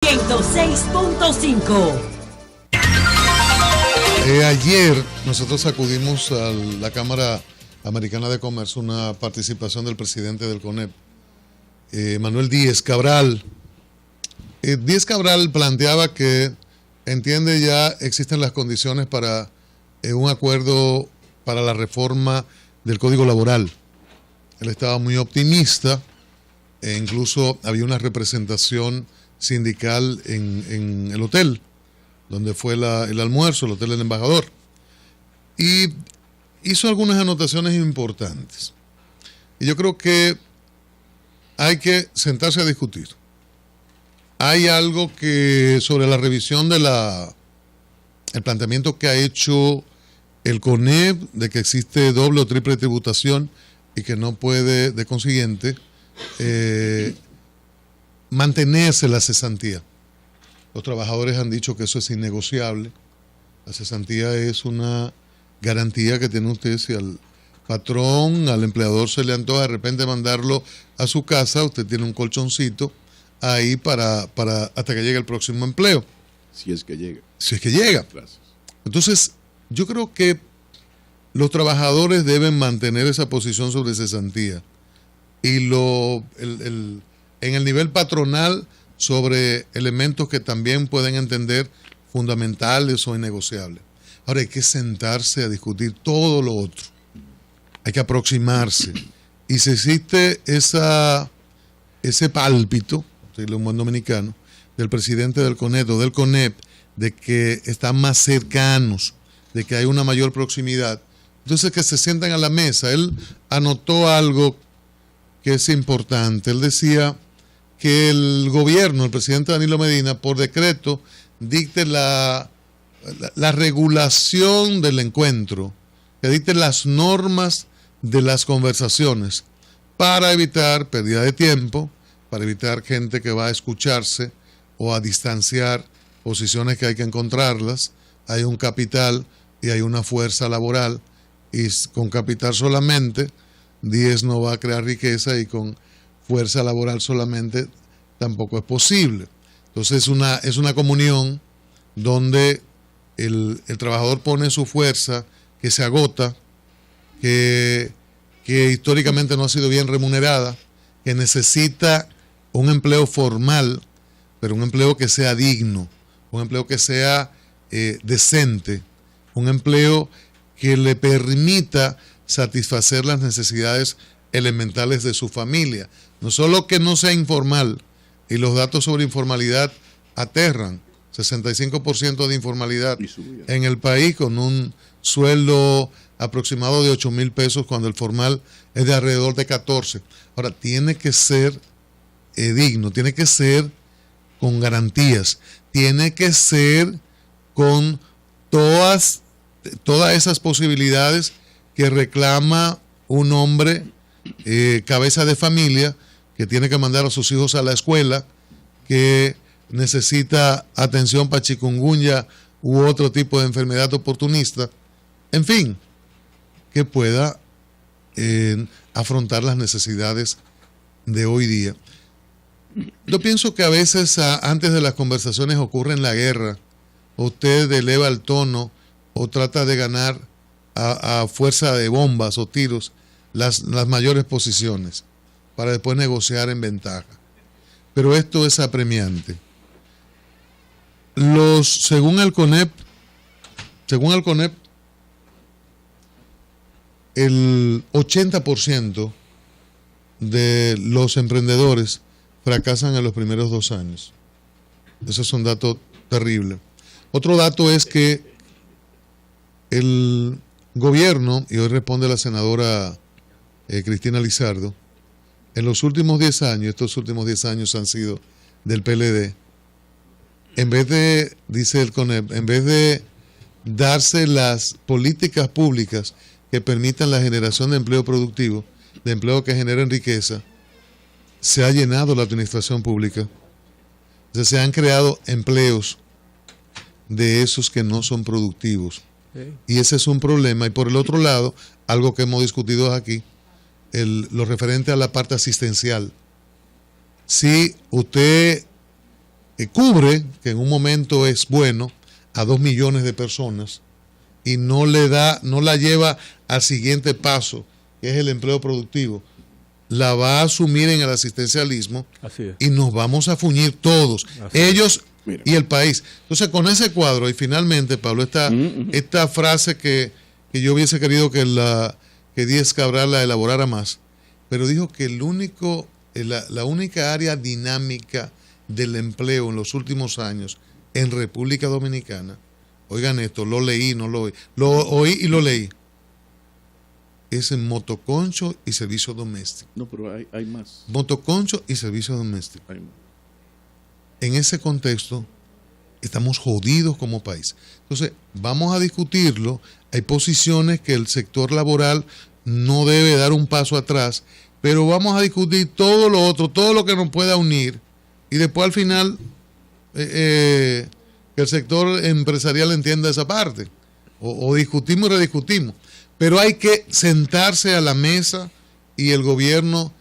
106.5. Ayer nosotros acudimos a la Cámara Americana de Comercio, una participación del presidente del CONEP, Manuel Díez Cabral. Díez Cabral planteaba que entiende ya existen las condiciones para un acuerdo para la reforma del Código Laboral. Él estaba muy optimista e incluso había una representación sindical en el hotel donde fue el almuerzo, el Hotel del Embajador, y hizo algunas anotaciones importantes. Y yo creo que hay que sentarse a discutir. Hay algo que sobre la revisión el planteamiento que ha hecho el CONEP de que existe doble o triple tributación y que no puede, de consiguiente, mantenerse la cesantía. Los trabajadores han dicho que eso es innegociable. La cesantía es una garantía que tiene usted. Si al patrón, al empleador se le antoja de repente mandarlo a su casa, usted tiene un colchoncito ahí para hasta que llegue el próximo empleo. Si es que llega. Si es que llega. Gracias. Entonces, yo creo que los trabajadores deben mantener esa posición sobre cesantía. Y en el nivel patronal, sobre elementos que también pueden entender fundamentales o innegociables. Ahora hay que sentarse a discutir todo lo otro. Hay que aproximarse. Y si existe ese pálpito, decirlo en buen dominicano, del presidente del CONEP o del CONEP, de que están más cercanos, de que hay una mayor proximidad, entonces que se sientan a la mesa. Él anotó algo que es importante. Él decía que el gobierno, el presidente Danilo Medina, por decreto, dicte la regulación del encuentro, que dicte las normas de las conversaciones para evitar pérdida de tiempo, para evitar gente que va a escucharse o a distanciar posiciones que hay que encontrarlas. Hay un capital y hay una fuerza laboral, y con capital solamente 10 no va a crear riqueza, y con fuerza laboral solamente tampoco es posible. Entonces es una comunión donde el trabajador pone su fuerza, que se agota, que históricamente no ha sido bien remunerada, que necesita un empleo formal, pero un empleo que sea digno, un empleo que sea decente, un empleo que le permita satisfacer las necesidades elementales de su familia. No solo que no sea informal, y los datos sobre informalidad aterran, 65% de informalidad en el país, con un sueldo aproximado de 8,000 pesos, cuando el formal es de alrededor de 14. Ahora, tiene que ser digno, tiene que ser con garantías, tiene que ser con todas esas posibilidades que reclama un hombre cabeza de familia, que tiene que mandar a sus hijos a la escuela, que necesita atención para chikungunya u otro tipo de enfermedad oportunista, en fin, que pueda afrontar las necesidades de hoy día. Yo pienso que a veces antes de las conversaciones ocurre la guerra. Usted eleva el tono o trata de ganar a fuerza de bombas o tiros las mayores posiciones, para después negociar en ventaja. Pero esto es apremiante. Según el CONEP, el 80% de los emprendedores fracasan en los primeros 2 años. Ese es un dato terrible. Otro dato es que el gobierno, y hoy responde la senadora Cristina Lizardo, en los últimos 10 años, estos últimos 10 años han sido del PLD, en vez de, dice el CONEP, en vez de darse las políticas públicas que permitan la generación de empleo productivo, de empleo que generen riqueza, se ha llenado la administración pública. O sea, se han creado empleos de esos que no son productivos. Y ese es un problema. Y por el otro lado, algo que hemos discutido aquí, lo referente a la parte asistencial. Si usted cubre, que en un momento es bueno, a 2 millones de personas y no la lleva al siguiente paso, que es el empleo productivo, la va a asumir en el asistencialismo. Así es. Y nos vamos a fuñir todos, Así ellos Mira. y el país. Entonces, con ese cuadro, y finalmente, Pablo, esta frase que yo hubiese querido que Díaz Cabral la elaborara más, pero dijo que la única área dinámica del empleo en los últimos años en República Dominicana, oigan esto, lo leí, no lo oí, lo oí y lo leí, es en motoconcho y servicio doméstico. No, pero hay más. Motoconcho y servicio doméstico. Hay más. En ese contexto, estamos jodidos como país. Entonces, vamos a discutirlo. Hay posiciones que el sector laboral no debe dar un paso atrás, pero vamos a discutir todo lo otro, todo lo que nos pueda unir, y después al final que el sector empresarial entienda esa parte, o discutimos y rediscutimos. Pero hay que sentarse a la mesa y el gobierno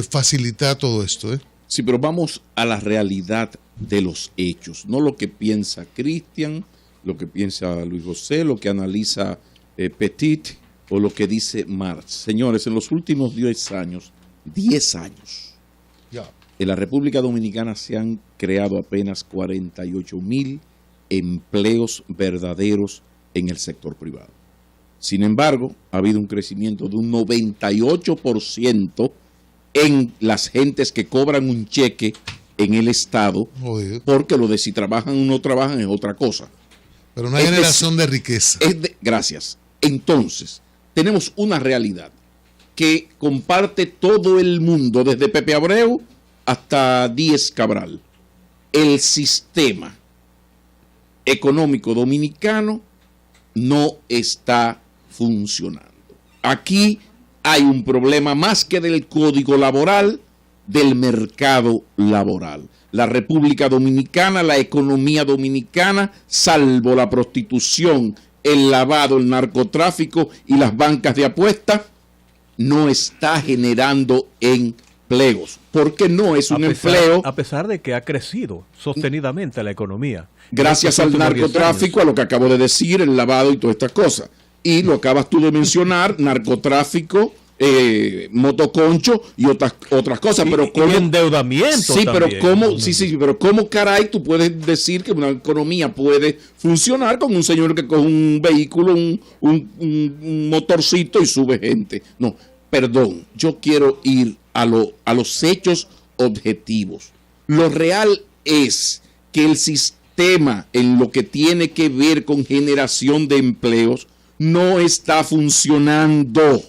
facilitar todo esto. Sí, pero vamos a la realidad de los hechos, no lo que piensa Cristian, lo que piensa Luis José, lo que analiza Petit o lo que dice Marx. Señores, en los últimos 10 años, Ya. en la República Dominicana se han creado apenas 48,000 empleos verdaderos en el sector privado. Sin embargo, ha habido un crecimiento de un 98% en las gentes que cobran un cheque en el Estado, Jodido. porque lo de si trabajan o no trabajan es otra cosa. Pero una generación de riqueza. Gracias. Entonces, tenemos una realidad que comparte todo el mundo, desde Pepe Abreu hasta Díaz Cabral. El sistema económico dominicano no está funcionando. Aquí hay un problema más que del código laboral, del mercado laboral. La República Dominicana, la economía dominicana, salvo la prostitución, el lavado, el narcotráfico y las bancas de apuesta, no está generando empleos. Porque no es un empleo. A pesar de que ha crecido sostenidamente la economía. Gracias al narcotráfico, a lo que acabo de decir, el lavado y todas estas cosas. Y lo acabas tú de mencionar, narcotráfico, motoconcho y otras cosas. Pero y endeudamiento sí, también. Pero cómo caray tú puedes decir que una economía puede funcionar con un señor que coge un vehículo, un motorcito y sube gente. No, perdón, yo quiero ir a los hechos objetivos. Lo real es que el sistema en lo que tiene que ver con generación de empleos no está funcionando.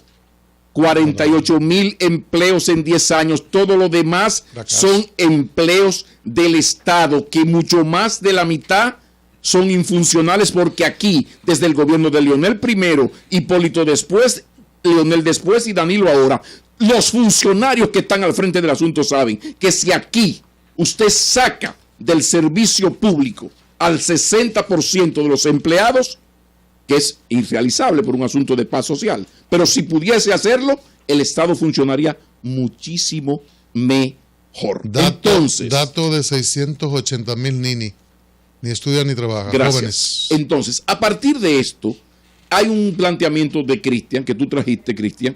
48,000 empleos en 10 años, todo lo demás son empleos del Estado, que mucho más de la mitad son infuncionales, porque aquí, desde el gobierno de Leonel primero, Hipólito después, Leonel después y Danilo ahora, los funcionarios que están al frente del asunto saben que si aquí usted saca del servicio público al 60% de los empleados, que es irrealizable por un asunto de paz social, pero si pudiese hacerlo, el Estado funcionaría muchísimo mejor. Entonces, dato de 680,000 ni estudian ni trabajan. Gracias. Jóvenes. Entonces, a partir de esto, hay un planteamiento de Cristian, que tú trajiste, Cristian.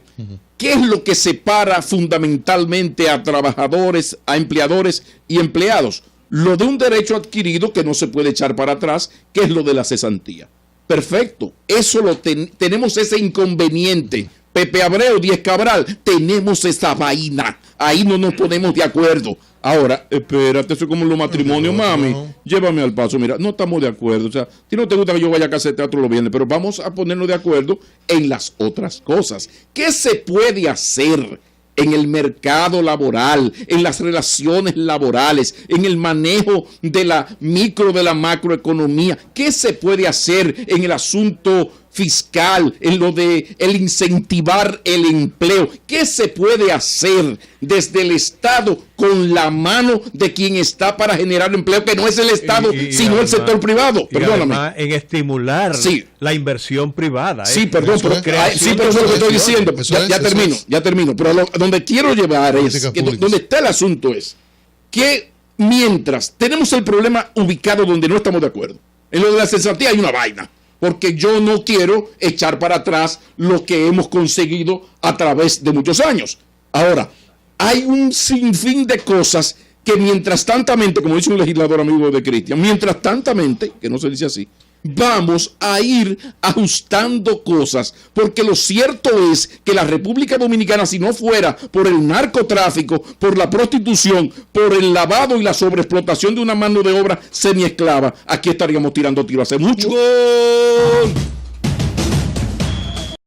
¿Qué es lo que separa fundamentalmente a trabajadores, a empleadores y empleados? Lo de un derecho adquirido que no se puede echar para atrás, que es lo de la cesantía. Perfecto, eso tenemos ese inconveniente. Pepe Abreu, Díaz Cabral, tenemos esa vaina. Ahí no nos ponemos de acuerdo. Ahora, espérate, eso es como los matrimonios, mami. Llévame al paso. Mira, no estamos de acuerdo. O sea, a ti no te gusta que yo vaya a casa de teatro los viernes, pero vamos a ponernos de acuerdo en las otras cosas. ¿Qué se puede hacer en el mercado laboral, en las relaciones laborales, en el manejo de la micro, de la macroeconomía? ¿Qué se puede hacer en el asunto fiscal, en lo de el incentivar el empleo? ¿Qué se puede hacer desde el Estado con la mano de quien está para generar empleo, que no es el Estado, sino además, el sector privado? Perdóname. En estimular la inversión privada. Sí, perdón, pero eso es lo que estoy diciendo. Ya termino. Pero donde quiero llevar es, que donde está el asunto es que mientras tenemos el problema ubicado donde no estamos de acuerdo. En lo de la cesantía hay una vaina, porque yo no quiero echar para atrás lo que hemos conseguido a través de muchos años. Ahora, hay un sinfín de cosas que mientras tantamente, como dice un legislador amigo de Cristian, mientras tantamente, que no se dice así, vamos a ir ajustando cosas, porque lo cierto es que la República Dominicana, si no fuera por el narcotráfico, por la prostitución, por el lavado y la sobreexplotación de una mano de obra semiesclava, aquí estaríamos tirando tiro hace mucho. ¡Gol!